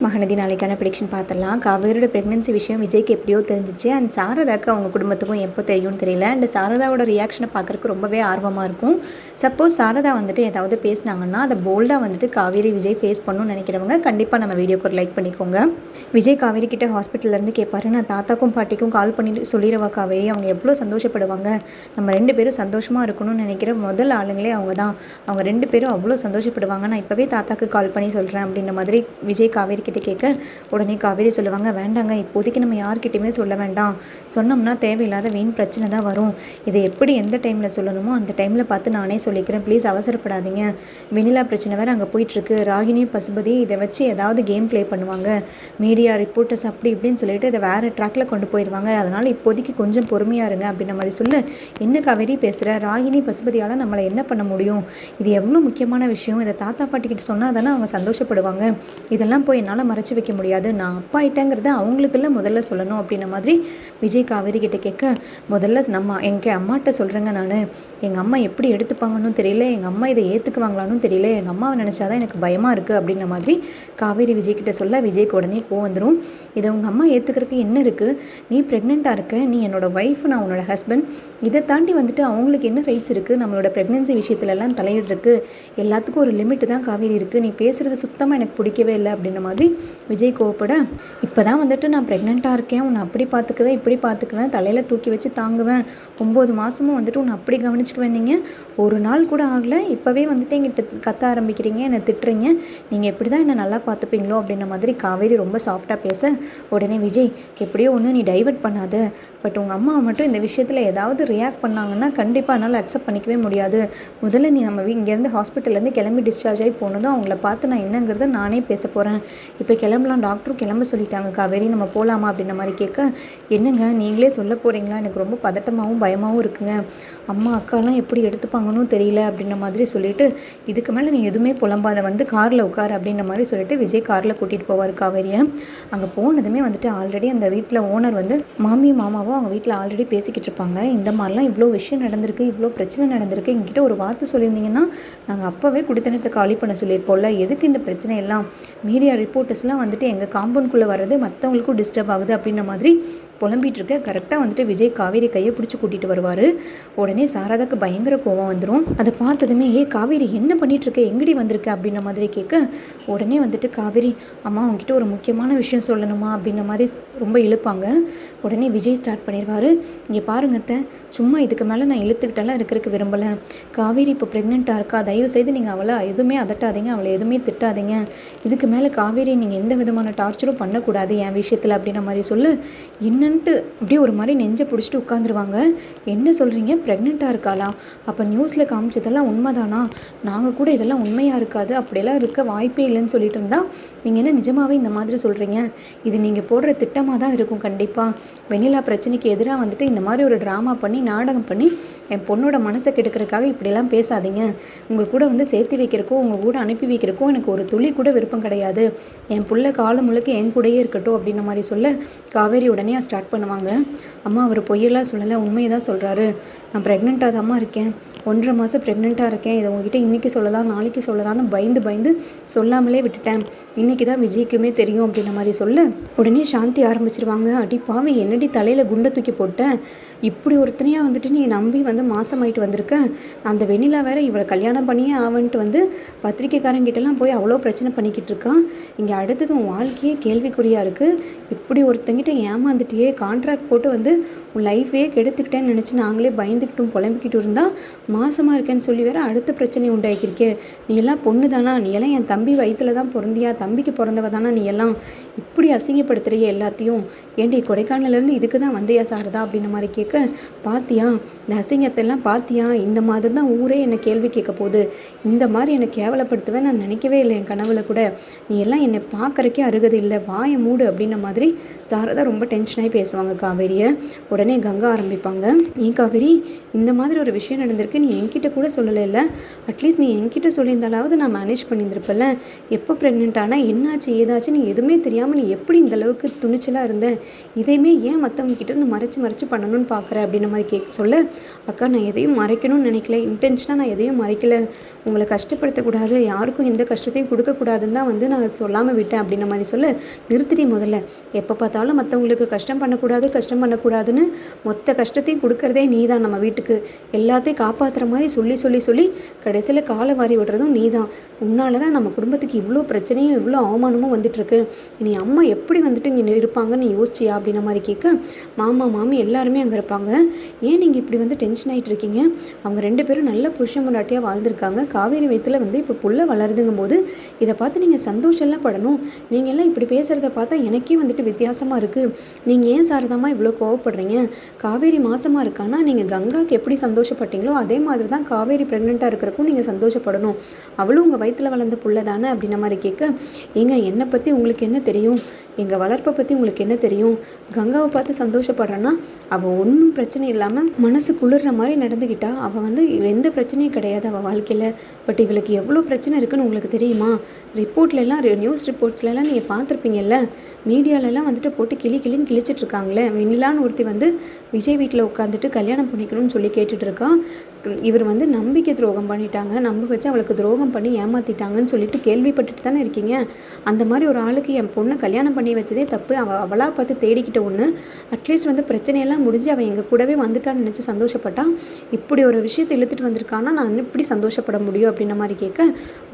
மகநதி நாளைக்கான ப்ரெடிக்ஷன் பார்த்துடலாம். காவேரியோட ப்ரெக்னன்சி விஷயம் விஜய்க்கு எப்படியோ தெரிஞ்சிச்சு. அண்ட் சாரதாக்கு அவங்க குடும்பத்துக்கும் எப்போ தெரியும்னு தெரியல. அண்ட் சாரதாவோட ரியாக்ஷனை பார்க்குறக்கு ரொம்பவே ஆர்வமாக இருக்கும். சப்போஸ் சாரதா வந்துட்டு ஏதாவது பேசினாங்கன்னா அதை போல்டாக வந்துட்டு காவேரி விஜய் ஃபேஸ் பண்ணணும்னு நினைக்கிறவங்க கண்டிப்பாக நம்ம வீடியோக்கு ஒரு லைக் பண்ணிக்கோங்க. விஜய் காவேரி கிட்ட ஹாஸ்பிட்டல்லேருந்து கேட்பாரு, நான் தாத்தாக்கும் பாட்டிக்கும் கால் பண்ணி சொல்லிடுவா காவேரி, அவங்க எவ்வளோ சந்தோஷப்படுவாங்க, நம்ம 2 பேரும் சந்தோஷமாக இருக்கணும்னு நினைக்கிற முதல் ஆளுங்களே அவங்க தான், அவங்க 2 பேரும் அவ்வளோ சந்தோஷப்படுவாங்க, நான் இப்போவே தாத்தாக்கு கால் பண்ணி சொல்கிறேன் அப்படின்ற மாதிரி விஜய் காவேரி கிட்ட கேட்க உடனே காவேரி சொல்லுவாங்க, வேண்டாங்க இப்போதைக்கு நம்ம யார்கிட்டையுமே சொல்ல வேண்டாம், சொன்னோம்னா தேவையில்லாத வீண் பிரச்சனை தான் வரும், இதை எப்படி எந்த டைமில் சொல்லணுமோ அந்த டைமில் பார்த்து நானே சொல்லிக்கிறேன், ப்ளீஸ் அவசரப்படாதீங்க, வெண்ணிலா பிரச்சனை வேறு அங்கே போயிட்டுருக்கு, ராகினி பசுபதி இதை வச்சு ஏதாவது கேம் ப்ளே பண்ணுவாங்க, மீடியா ரிப்போர்ட்டர்ஸ் அப்படி இப்படின்னு சொல்லிட்டு இதை வேறு ட்ராக்கில் கொண்டு போயிடுவாங்க, அதனால் இப்போதைக்கு கொஞ்சம் பொறுமையாக இருங்க அப்படின்ற மாதிரி சொல்லு. என்ன காவேரி பேசுகிற, ராகினி பசுபதியால் நம்மளை என்ன பண்ண முடியும், இது எவ்வளோ முக்கியமான விஷயம், இதை தாத்தா பாட்டிக்கிட்ட சொன்னால் தானே அவங்க சந்தோஷப்படுவாங்க, இதெல்லாம் போய் என்னால் மறைச்சி வைக்க முடியாது, நான் அப்பா ஆயிட்டேங்கிறத அவங்களுக்குள்ள முதல்ல சொல்லணும் அப்படின்ற மாதிரி விஜய் காவேரி கிட்ட கேட்க, முதல்ல நம்ம எங்கள் அம்மாட்ட சொல்கிறேங்க, நான் எங்கள் அம்மா எப்படி எடுத்துப்பாங்கன்னு தெரியல, எங்கள் அம்மா இதை ஏற்றுக்குவாங்களான்னு தெரியல, எங்கள் அம்மாவை நினச்சாதான் எனக்கு பயமாக இருக்குது அப்படின்ற மாதிரி காவேரி விஜய் கிட்ட சொல்ல விஜய்க்கு உடனே கோவம் வந்துடும். இதை உங்கள் அம்மா ஏற்றுக்கிறதுக்கு என்ன இருக்குது, நீ ப்ரெக்னெண்ட்டாக இருக்க, நீ என்னோட ஒய்ஃப், நான் உன்னோட ஹஸ்பண்ட், இதை தாண்டி வந்துட்டு அவங்களுக்கு என்ன ரைட்ஸ் இருக்குது, நம்மளோட ப்ரெக்னென்சி விஷயத்துலலாம் தலையிடுறதுக்கு எல்லாத்துக்கும் ஒரு லிமிட்டு தான் காவேரி இருக்குது, நீ பேசுகிறது சுத்தமாக எனக்கு பிடிக்கவே இல்லை அப்படின்ற மாதிரி விஜய் கோவப்பட, இப்போ தான் வந்துட்டு நான் ப்ரெக்னெண்ட்டாக இருக்கேன், உன்னை அப்படி பார்த்துக்குவேன் இப்படி பார்த்துக்குவேன், தலையில் தூக்கி வச்சு தாங்குவேன், 9 மாதமும் வந்துட்டு உன்னை அப்படி கவனிச்சுக்குவேன், நீங்கள் ஒரு நாள் கூட ஆகலை, இப்போவே வந்துட்டு எங்கிட்ட கத்த ஆரம்பிக்கிறீங்க, என்னை திட்டுறீங்க, நீங்கள் எப்படி தான் என்னை நல்லா பார்த்துப்பீங்களோ அப்படின்ற மாதிரி காவேரி ரொம்ப சாஃப்டாக பேச, உடனே விஜய் எப்படியோ ஒன்று நீ டைவர்ட் பண்ணாத, பட் உங்கள் அம்மா மட்டும் இந்த விஷயத்தில் ஏதாவது ரியாக்ட் பண்ணாங்கன்னா கண்டிப்பாக என்னால் அக்செப்ட் பண்ணிக்கவே முடியாது, முதல்ல நீ நம்ம இங்கேருந்து ஹாஸ்பிட்டல்லேருந்து கிளம்பி டிஸ்சார்ஜ் ஆகி போனதும் அவங்கள பார்த்து நான் என்னங்கிறத நானே பேச போகிறேன், இப்போ கிளம்பலாம், டாக்டரும் கிளம்ப சொல்லிட்டாங்க காவேரி, நம்ம போகலாமா அப்படின்ற மாதிரி கேட்க, என்னங்க நீங்களே சொல்ல போகிறீங்களா, எனக்கு ரொம்ப பதட்டமாகவும் பயமாகவும் இருக்குங்க, அம்மா அக்காலாம் எப்படி எடுத்துப்பாங்கன்னு தெரியல அப்படின்ற மாதிரி சொல்லிட்டு, இதுக்கு மேலே நீ எதுவுமே புலம்பாத, வந்து காரில் உட்கார் அப்படின்ற மாதிரி சொல்லிட்டு விஜய் காரில் கூட்டிகிட்டு போவார் காவேரியை. அங்கே போனதுமே வந்துட்டு ஆல்ரெடி அந்த வீட்டில் ஓனர் வந்து மாமியும் மாமாவும் அவங்க வீட்டில் ஆல்ரெடி பேசிக்கிட்டு இருப்பாங்க, இந்த மாதிரிலாம் இவ்வளோ விஷயம் நடந்திருக்கு, இவ்வளோ பிரச்சனை நடந்திருக்கு, எங்கிட்ட ஒரு வார்த்தை சொல்லியிருந்தீங்கன்னா நாங்கள் அப்போவே குடித்தனத்தை காலி பண்ண சொல்லியிருப்போம்ல, எதுக்கு இந்த பிரச்சனை எல்லாம், மீடியா ரிப்போர்ட்டர்ஸ்லாம் வந்துட்டு எங்கள் காம்பவுண்ட்குள்ளே வர்றது மற்றவங்களுக்கும் டிஸ்டர்ப் ஆகுது அப்படின்ற மாதிரி புலம்பிகிட்டு இருக்க, கரெக்டாக வந்துட்டு விஜய் காவேரி கையை பிடிச்சி கூட்டிகிட்டு வருவார். உடனே சாரதாக்கு பயங்கர கோவம் வந்துடும். அதை பார்த்ததுமே காவேரி என்ன பண்ணிகிட்ருக்க, எங்கடி வந்திருக்க அப்படின்ற மாதிரி கேட்க, உடனே வந்துட்டு காவேரி, அம்மா அவங்ககிட்ட ஒரு முக்கியமான விஷயம் சொல்லணுமா அப்படின்ற மாதிரி ரொம்ப இழுப்பாங்க. உடனே விஜய் ஸ்டார்ட் பண்ணிடுவார், இங்கே பாருங்கத்த, சும்மா இதுக்கு மேலே நான் இழுத்துக்கிட்டெல்லாம் இருக்கிறதுக்கு விரும்பலை, காவேரி இப்போ ப்ரெக்னெண்ட்டாக இருக்கா, தயவுசெய்து நீங்கள் அவளை எதுவுமே அதட்டாதீங்க, அவளை எதுவுமே திட்டாதீங்க, இதுக்கு மேலே காவேரி நீங்கள் எந்த விதமான டார்ச்சரும் பண்ணக்கூடாது என் விஷயத்தில் அப்படின்ற மாதிரி சொல்லு. என்னன்ட்டு அப்படியே ஒரு மாதிரி நெஞ்சை பிடிச்சிட்டு உட்காந்துருவாங்க. என்ன சொல்கிறீங்க, ப்ரெக்னெண்ட்டாக இருக்காளா, அப்போ நியூஸில் காமிச்சதெல்லாம் உண்மைதானா, நாங்கள் கூட இதெல்லாம் உண்மையாக இருக்காது, அப்படியெல்லாம் இருக்க வாய்ப்பே இல்லைன்னு சொல்லிட்டு இருந்தால் நீங்கள் என்ன நிஜமாகவே இந்த மாதிரி சொல்கிறீங்க, இது நீங்கள் போடுற திட்டமாக தான் இருக்கும், கண்டிப்பாக வெண்ணிலா பிரச்சனைக்கு எதிராக வந்துட்டு இந்த மாதிரி ஒரு ட்ராமா பண்ணி நாடகம் பண்ணி என் பொண்ணோட மனசை கெடுக்கிறதுக்காக இப்படியெல்லாம் பேசாதீங்க, உங்கள் கூட வந்து சேர்த்து வைக்கிறக்கோ உங்கள் கூட அனுப்பி வைக்கிறக்கோ எனக்கு ஒரு துளி கூட விருப்பம் கிடையாது, என் புள்ள காலம் முழுக்க என் கூடயே இருக்கட்டும் அப்படின்ற மாதிரி சொல்ல காவேரி உடனே ஸ்டார்ட் பண்ணுவாங்க. அம்மா அவர் பொய்யெல்லாம் சொல்லலை, உண்மையை தான் சொல்கிறாரு, நான் ப்ரெக்னெண்ட்டாக தான்மா இருக்கேன், 1.5 மாதம் ப்ரெக்னெண்ட்டாக இருக்கேன், இதை உங்ககிட்ட இன்றைக்கி சொல்லலாம் நாளைக்கு சொல்லலாம்னு பயந்து சொல்லாமலே விட்டுட்டேன், இன்றைக்கி தான் விஜய்க்குமே தெரியும் அப்படின்ற மாதிரி சொல்ல உடனே சாந்தி ஆரம்பிச்சிருவாங்க, அடி பாவி என்னடி தலையில் குண்டை தூக்கி போட்டேன், இப்படி ஒருத்தனையாக வந்துட்டு நீ நம்பி வந்து மாசமாயிட்டு வந்திருக்க, அந்த வெண்ணிலா வேற இவரை கல்யாணம் பண்ணியே ஆவன்ட்டு வந்து பத்திரிக்கைக்காரங்கிட்டலாம் போய் அவ்வளோ பிரச்சனை பண்ணிக்கிட்டு இருக்கான், இங்கே அடுத்தது உன் வாழ்க்கையே கேள்விக்குறியாக இருக்குது, இப்படி ஒருத்தங்கிட்ட ஏமாந்துட்டியே, கான்ட்ராக்ட் போட்டு வந்து உன் லைஃபே கெடுத்துக்கிட்டேன்னு நினச்சி நாங்களே பயந்துக்கிட்டும் புலம்பிக்கிட்டு இருந்தால் மாசமாக இருக்கேன்னு சொல்லி வேற அடுத்த பிரச்சனை உண்டாக்கியிருக்கே, நீ எல்லாம் பொண்ணு தானா, நீ எல்லாம் என் தம்பி வயிற்றுல தான் பிறந்தியா, தம்பிக்கு பிறந்தவ தானா, நீ எல்லாம் இப்படி அசிங்கப்படுத்துறிய எல்லாத்தையும், ஏண்டி கொடைக்கானலேருந்து இதுக்கு தான் வந்தியா சாரதா அப்படின்ற மாதிரி கேட்க, பாத்தியா இந்த அசிங்கத்தெல்லாம் பாத்தியா, இந்த மாதிரி தான் ஊரே என்னை கேள்வி கேட்க போகுது, இந்த மாதிரி என்னை கேவலப்படுத்துவேன் நான் நினைக்கவே இல்லை என் கனவுல கூட, நீ எல்லாம் என்னை பார்க்குறக்கே அருகது இல்லை, வாயை மூடு அப்படின்ற மாதிரி சாரதா ரொம்ப டென்ஷனாகி பேசுவாங்க காவேரியை. உடனே கங்கா ஆரம்பிப்பாங்க, நீ காவேரி இந்த மாதிரி ஒரு விஷயம் நடந்திருக்கு, நீ என்கிட்ட கூட சொல்லலை இல்லை, அட்லீஸ்ட் நீ என்கிட்ட சொல்லியிருந்தாலாவது நான் மேனேஜ் பண்ணியிருந்திருப்பல, எப்போ ப்ரெக்னென்ட் ஆனால் என்னாச்சு ஏதாச்சு நீ எதுவுமே தெரியாமல் நீ எப்படி இந்த அளவுக்கு துணிச்சலாக இருந்த, இதையுமே ஏன் மற்றவங்க கிட்ட நீ மறைச்சு பண்ணணும்னு பார்க்குற அப்படின்ற மாதிரி சொல்ல, அக்கா நான் எதையும் மறைக்கணும்னு நினைக்கல, இன்டென்ஷனாக நான் எதையும் மறைக்கல, உங்களை கஷ்டப்படுத்தக்கூடாது, யாருக்கும் எந்த கஷ்டத்தையும் கொடுக்கக்கூடாதுன்னு தான் வந்து நான் சொல்லாமல் விட்டேன் அப்படின்ற மாதிரி சொல்ல, நிறுத்திட்டே முதல்ல. எப்போ பார்த்தாலும் மற்றவங்களுக்கு கஷ்டம் பண்ணக்கூடாதுன்னு மொத்த கஷ்டத்தையும் கொடுக்கறதே நீ தான் நம்ம வீட்டுக்கு. எல்லாத்தையும் காப்பாற்றுற மாதிரி சொல்லி சொல்லி சொல்லி கடைசியில் காலை வாரி விடுறதும் நீ தான். உன்னால தான் நம்ம குடும்பத்துக்கு இவ்வளோ பிரச்சனையும் இவ்வளோ அவமானமும் வந்துட்டுருக்கு. இனி அம்மா எப்படி வந்துட்டு இங்கே இருப்பாங்கன்னு யோசிச்சியா அப்படின்ற மாதிரி கேட்க, மாமா மாமி எல்லாருமே அங்கே இருப்பாங்க, ஏன் நீங்கள் இப்படி வந்து டென்ஷன் ஆகிட்டு இருக்கீங்க? அவங்க 2 பேரும் நல்ல புருஷன் முன்னாட்டியாக வாழ்ந்திருக்காங்க, காவேரி வயிற்றில் வந்து இப்போ புள்ள வளருதுங்கும் போது இதை பார்த்து நீங்கள் சந்தோஷம்லாம் படணும். நீங்கள் எல்லாம் இப்படி பேசுகிறத பார்த்தா எனக்கே வந்துட்டு வித்தியாசமாக இருக்குது. நீங்கள் ஏன் சாரதாம்மா இவ்வளோ கோவப்படுறீங்க? காவேரி மாசமாக இருக்கானா நீங்கள் கங்காவுக்கு எப்படி சந்தோஷப்பட்டீங்களோ அதே மாதிரி தான் காவேரி ப்ரெக்னெண்ட்டாக இருக்கிறக்கும் நீங்கள் சந்தோஷப்படணும். அவளும் உங்கள் வயிற்றில் வளர்ந்த புள்ள தானே அப்படின்ற மாதிரி கேட்க, ஏங்க என்னை பற்றி உங்களுக்கு என்ன தெரியும்? எங்கள் வளர்ப்பை பற்றி உங்களுக்கு என்ன தெரியும்? கங்காவை பார்த்து சந்தோஷப்படுறேன்னா அவள் ஒன்றும் பிரச்சனை இல்லாமல் மனசு குளிர்ற மாதிரி நடந்துக்கிட்டா, அவள் வந்து எந்த பிரச்சனையும் கிடையாது அவள் வாழ்க்கையில். பட் இவளுக்கு எவ்வளோ பிரச்சனை இருக்குன்னு உங்களுக்கு தெரியுமா? ரிப்போர்ட்லலாம் நியூஸ் ரிப்போர்ட்ஸ்லாம் நீங்கள் பார்த்துருப்பீங்கல்ல, மீடியாலெலாம் வந்துட்டு போட்டு கிளின்னு கிழிச்சிட்ருக்காங்களே. வெண்ணிலான்னு ஒருத்தி வந்து விஜய் வீட்டில் உட்காந்துட்டு கல்யாணம் பண்ணிக்கணும்னு சொல்லி கேட்டுட்ருக்கா. இவர் வந்து நம்பிக்கை துரோகம் பண்ணிட்டாங்க, நம்ப வச்சு அவளுக்கு துரோகம் பண்ணி ஏமாற்றிட்டாங்கன்னு சொல்லிட்டு கேள்விப்பட்டுட்டு தானே இருக்கீங்க. அந்த மாதிரி ஒரு ஆளுக்கு என் பொண்ணை கல்யாணம் பண்ணி வச்சதே தப்பு. அவளாக பார்த்து தேடிக்கிட்ட ஒன்று. அட்லீஸ்ட் வந்து பிரச்சனையெல்லாம் முடிஞ்சு அவள் எங்கள் கூடவே வந்துட்டான்னு நினச்சி சந்தோஷப்பட்டா. இப்படி ஒரு விஷயத்தை இழுத்துட்டு வந்திருக்கானா நான் இப்படி சந்தோஷப்பட முடியும் அப்படின்ற மாதிரி கேட்க,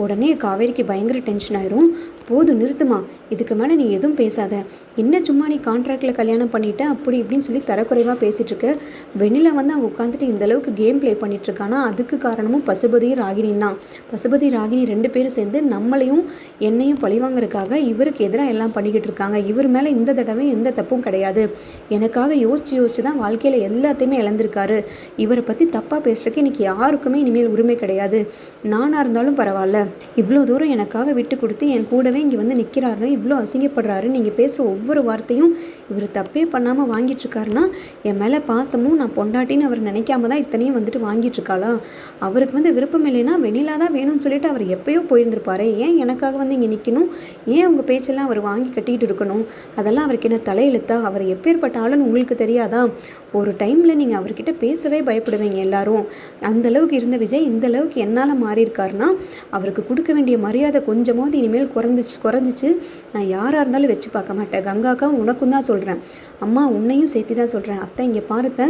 உடனே காவேரிக்கு பயங்கர டென்ஷன் ஆயிரும். போதும் நிறுத்துமா, இதுக்கு மேலே நீ எதுவும் பேசாத. என்ன சும்மா நீ கான்ட்ராக்டில் கல்யாணம் பண்ணிட்ட அப்படி இப்படின்னு சொல்லி தரக்குறைவாக பேசிகிட்டு இருக்க. வெண்ணிலா வந்து அவங்க உட்காந்துட்டு இந்தளவுக்கு கேம் ப்ளே பண்ணிகிட்ருக்கானா அதுக்கு காரணமும் பசுபதியும் ராகினியும் தான். பசுபதி ராகினி 2 பேரும் சேர்ந்து நம்மளையும் என்னையும் பழிவாங்கிறதுக்காக இவருக்கு எதிராக எல்லாம் பண்ணிக்கிட்டு இருக்காங்க. இவர் மேலே இந்த தடவை எந்த தப்பும் கிடையாது. எனக்காக யோசிச்சு தான் வாழ்க்கையில் எல்லாத்தையுமே இழந்திருக்காரு. இவரை பற்றி தப்பாக பேசுகிறதுக்கு இன்றைக்கி யாருக்குமே இனிமேல் உரிமை கிடையாது. நானாக இருந்தாலும் பரவாயில்ல, இவ்வளோ தூரம் எனக்காக விட்டு கொடுத்து என் கூடவே இங்கே வந்து நிற்கிறாருன்னு இவ்வளோ அசிங்கப்படுறாரு. நீங்கள் பேசுகிற ஒவ்வொரு வார்த்தையும் இவர் தப்பே பண்ணாமல் வாங்கிட்டுருக்காருன்னா என் மேலே பாசமும் நான் பொண்டாட்டின்னு அவர் நினைக்காம தான் இத்தனையும் வந்துட்டு வாங்கிட்டுருக்காளா? அவருக்கு வந்து விருப்பம் இல்லைன்னா வெண்ணிலா தான் வேணும்னு சொல்லிட்டு அவர் எப்போயோ போயிருந்திருப்பாரு. ஏன் எனக்காக வந்து இங்கே நிற்கணும்? ஏன் உங்கள் பேச்செல்லாம் அவர் வாங்கி கட்டிக்கிட்டு இருக்கணும்? அதெல்லாம் அவருக்கு என்ன தலையெழுத்தா? அவர் எப்பேற்பட்ட ஆளுன்னு உங்களுக்கு தெரியாதா? ஒரு டைமில் நீங்கள் அவர்கிட்ட பேசவே பயப்படுவீங்க எல்லாரும். அந்தளவுக்கு இருந்த விஜய் இந்தளவுக்கு என்னால் மாறியிருக்காருன்னா அவருக்கு கொடுக்க வேண்டிய மரியாதை கொஞ்சமாவது இனிமேல் குறைஞ்சிச்சு. நான் யாராக இருந்தாலும் வச்சு பார்க்க மாட்டேன். கங்காக்கா உனக்கும் தான் சொல்கிறேன், அம்மா உன்னையும் சேர்த்து தான் சொல்கிறேன். அத்தை இங்கே பாருத்த,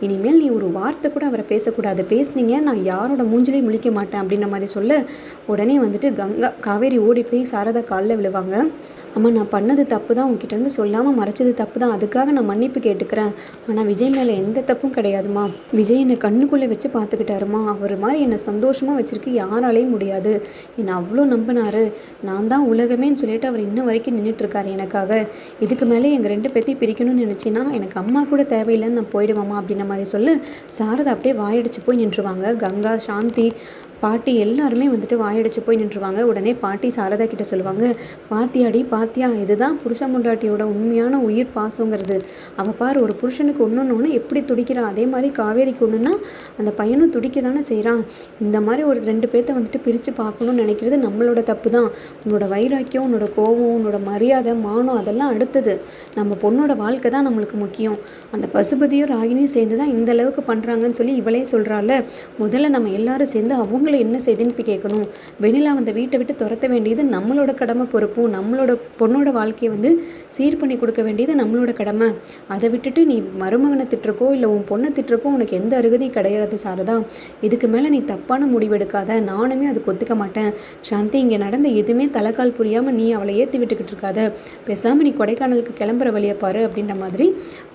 இனிமேல் நீ ஒரு வார்த்தை கூட அவரை பேசக்கூடாது. பேசுனீங்க நான் யாரோட மூஞ்சிலையும் முழிக்க மாட்டேன் அப்படின்ற மாதிரி சொல்ல, உடனே வந்துட்டு காவேரி ஓடி போய் சாரதா காலில் விழுவாங்க. அம்மா நான் பண்ணது தப்பு தான், உங்ககிட்ட இருந்து சொல்லாமல் மறைச்சது தப்பு தான், அதுக்காக நான் மன்னிப்பு கேட்டுக்கிறேன். ஆனால் விஜய் மேலே எந்த தப்பும் கிடையாதுமா. விஜய் என்னை கண்ணுக்குள்ளே வச்சு பார்த்துக்கிட்டாருமா. அவர் மாதிரி என்னை சந்தோஷமாக வச்சுருக்கு யாராலையும் முடியாது. என்னை அவ்வளோ நம்பினாரு. நான் தான் உலகமேன்னு சொல்லிட்டு அவர் இன்ன வரைக்கும் நின்றுட்டுருக்காரு எனக்காக. இதுக்கு மேலே எங்கள் 2 பேர்த்தையும் பிரிக்கணும்னு நினச்சின்னா எனக்கு அம்மா கூட தேவையில்லைன்னு நான் போயிடுவாம்மா அப்படின்ற மாதிரி சொல்ல, சாரதா அப்படியே வாயடிச்சு போய் நின்றுவாங்க. கங்கா, சாந்தி, பாட்டி எல்லாருமே வந்துட்டு வாயடிச்சு போய் நின்றுவாங்க. உடனே பாட்டி சாரதா கிட்ட சொல்லுவாங்க, பாத்தியா இதுதான் புருஷன் முண்டாட்டியோட உண்மையான உயிர் பாசங்கிறது. அவள் பாரு ஒரு புருஷனுக்கு ஒன்று எப்படி துடிக்கிறான், அதே மாதிரி காவேரிக்கு ஒன்றுன்னா அந்த பையனும் துடிக்க தானே செய்கிறான். இந்த மாதிரி ஒரு 2 பேர்த்த வந்துட்டு பிரித்து பார்க்கணும்னு நினைக்கிறது நம்மளோட தப்பு தான். உன்னோட வைராக்கியம், உன்னோட கோபம், உன்னோட மரியாதை, மானம் அதெல்லாம் அடுத்தது. நம்ம பொண்ணோட வாழ்க்கை தான் நம்மளுக்கு முக்கியம். அந்த பசுபதியும் ராகினியும் சேர்ந்து தான் இந்த அளவுக்கு பண்ணுறாங்கன்னு சொல்லி இவளே சொல்கிறாள். முதல்ல நம்ம எல்லாரும் சேர்ந்து அவங்கள என்ன செய்துன்னு கேட்கணும். வெண்ணிலா அந்த வீட்டை விட்டு துரத்த வேண்டியது நம்மளோட கடமை பொறுப்பும். நம்மளோட பொண்ணோட வாழ்க்கையை வந்து சீர் பண்ணி கொடுக்க வேண்டியது நம்மளோட கடமை. அதை விட்டுட்டு நீ மருமகனை திட்டுறக்கோ இல்லை உன் பொண்ணை திட்டுறக்கோ உனக்கு எந்த அருகதையும் கிடையாது சாரதா. இதுக்கு மேலே நீ தப்பான முடிவு எடுக்காத. நானுமே அதுக்கு ஒத்துக்க மாட்டேன். சாந்தி இங்கே நடந்த எதுவுமே தலைக்கால் புரியாமல் நீ அவளை ஏற்றி விட்டுக்கிட்டு இருக்காத. பேசாமல் நீ கொடைக்கானலுக்கு கிளம்புற வழியை பாரு அப்படின்ற மாதிரி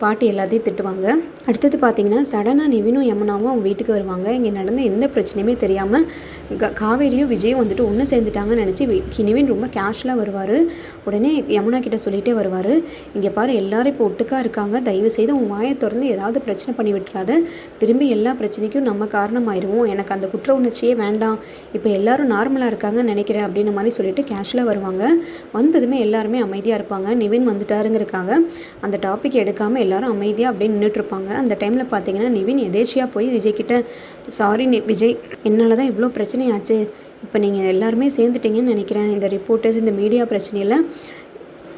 பாட்டி எல்லாத்தையும் திட்டுவாங்க. அடுத்தது பார்த்தீங்கன்னா சடனாக நிவினும் யமுனாவும் அவங்க வீட்டுக்கு வருவாங்க. இங்கே நடந்த எந்த பிரச்சனையுமே தெரியாமல் காவேரியும் விஜயும் வந்துட்டு ஒன்று சேர்ந்துட்டாங்கன்னு நினச்சி நிவின் ரொம்ப கேஷுவலாக வருவார். உடனே யமுனா கிட்ட சொல்லிகிட்டே வருவார், இங்கே பாரு எல்லாரும் இப்போ ஒட்டுக்காக இருக்காங்க, தயவு செய்து உன் வாயை திறந்து ஏதாவது பிரச்சனை பண்ணி விட்டுறாத. திரும்பி எல்லா பிரச்சனைக்கும் நம்ம காரணமாயிருவோம். எனக்கு அந்த குற்ற உணர்ச்சியே வேண்டாம். இப்போ எல்லாரும் நார்மலாக இருக்காங்கன்னு நினைக்கிறேன் அப்படின்னு மாதிரி சொல்லிட்டு கேஷுவலாக வருவாங்க. வந்ததுமே எல்லாருமே அமைதியாக இருப்பாங்க. நிவின் வந்துட்டாருங்கிறக்காக அந்த டாபிக் எடுக்காமல் எல்லாரும் அமைதியாக அப்படியே நின்றுட்டுருப்பாங்க. அந்த டைமில் பார்த்தீங்கன்னா நிவின் எதேச்சியாக போய் விஜய் கிட்ட, சாரி விஜய், என்னால் தான் இவ்வளோ பிரச்சனையாச்சு. இப்போ நீங்கள் எல்லாருமே சேர்ந்துட்டீங்கன்னு நினைக்கிறேன். இந்த ரிப்போர்ட்டர்ஸ் இந்த மீடியா பிரச்சனையில்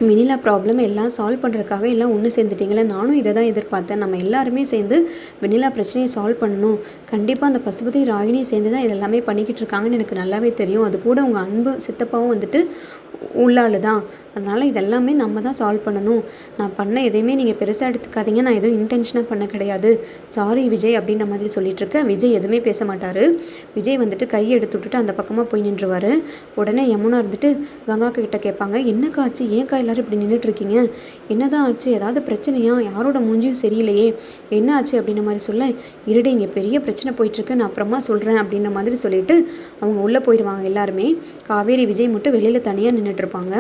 வெண்ணிலா ப்ராப்ளம் எல்லாம் சால்வ் பண்ணுறதுக்காக எல்லாம் ஒன்று சேர்ந்துட்டீங்களே, நானும் இதை தான் எதிர்பார்த்தேன். நம்ம எல்லாருமே சேர்ந்து வெண்ணிலா பிரச்சனையை சால்வ் பண்ணணும். கண்டிப்பாக அந்த பசுபதி ராகினியும் சேர்ந்து தான் இது எல்லாமே பண்ணிக்கிட்டு இருக்காங்கன்னு எனக்கு நல்லாவே தெரியும். அது கூட உங்கள் அன்பு சித்தப்பாவும் வந்துட்டு உள்ளாளு தான். அதனால் இதெல்லாமே நம்ம தான் சால்வ் பண்ணணும். நான் பண்ண எதையுமே நீங்கள் பெருசாக எடுத்துக்காதீங்க. நான் எதுவும் இன்டென்ஷனாக பண்ண கிடையாது. சாரி விஜய் அப்படின்ற மாதிரி சொல்லிட்டு இருக்க. விஜய் எதுவுமே பேச மாட்டார். விஜய் வந்துட்டு கையை எடுத்து விட்டுட்டு அந்த பக்கமாக போய் நின்றுவார். உடனே யமுனா இருந்துட்டு கங்கா கிட்ட கேட்பாங்க, என்னக்கா ஆச்சு, ஏன்க்கா எல்லாரும் இப்படி நின்றுட்டுருக்கீங்க, என்னதான் ஆச்சு, ஏதாவது பிரச்சனையா, யாரோட மூஞ்சியும் சரியில்லையே, என்ன ஆச்சு அப்படின்ற மாதிரி சொல்ல, இருடே இங்கே பெரிய பிரச்சனை போயிட்டுருக்கு, நான் அப்புறமா சொல்கிறேன் அப்படின்ற மாதிரி சொல்லிட்டு அவங்க உள்ளே போயிடுவாங்க எல்லாருமே. காவேரி விஜய் மட்டும் வெளியில் தனியாக நின்றுட்டுருப்பாங்க.